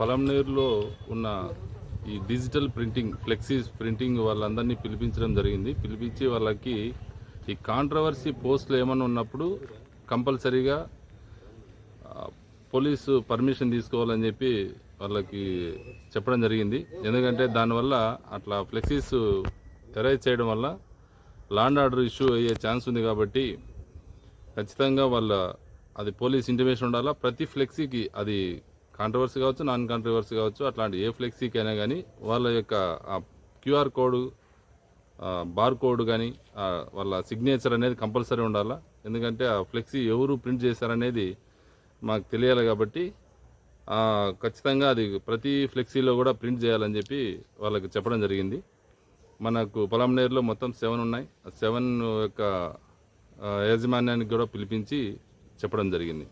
పలంనేరులో ఉన్న ఈ digital printing flexies printing వాళ్ళందరినీ పిలిపించడం జరిగింది. పిలిపించి వాళ్ళకి ఈ కాంట్రవర్సీ పోస్టులు ఏమైనా ఉన్నప్పుడు కంపల్సరీగా పోలీసు పర్మిషన్ తీసుకోవాలని చెప్పి వాళ్ళకి చెప్పడం జరిగింది. ఎందుకంటే దానివల్ల అట్లా ఫ్లెక్సీస్ ఎరైజ్ చేయడం వల్ల లా అండ్ ఆర్డర్ ఇష్యూ అయ్యే ఛాన్స్ ఉంది. కాబట్టి ఖచ్చితంగా అది పోలీస్ ఇంటిమేషన్ ఉండాలా. ప్రతి ఫ్లెక్సీకి అది కాంట్రవర్సీ కావచ్చు, నాన్ కాంట్రవర్సీ కావచ్చు, అట్లాంటి ఏ ఫ్లెక్సీకి అయినా కానీ వాళ్ళ యొక్క క్యూఆర్ కోడ్, బార్ కోడ్ కానీ వాళ్ళ సిగ్నేచర్ అనేది కంపల్సరీ ఉండాలా. ఎందుకంటే ఆ ఫ్లెక్సీ ఎవరు ప్రింట్ చేశారనేది మాకు తెలియాలి. కాబట్టి ఖచ్చితంగా అది ప్రతి ఫ్లెక్సీలో కూడా ప్రింట్ చేయాలని చెప్పి వాళ్ళకి చెప్పడం జరిగింది. మనకు పొలంనేరులో మొత్తం 7 ఉన్నాయి. 7 యొక్క యాజమాన్యానికి కూడా పిలిపించి చెప్పడం జరిగింది.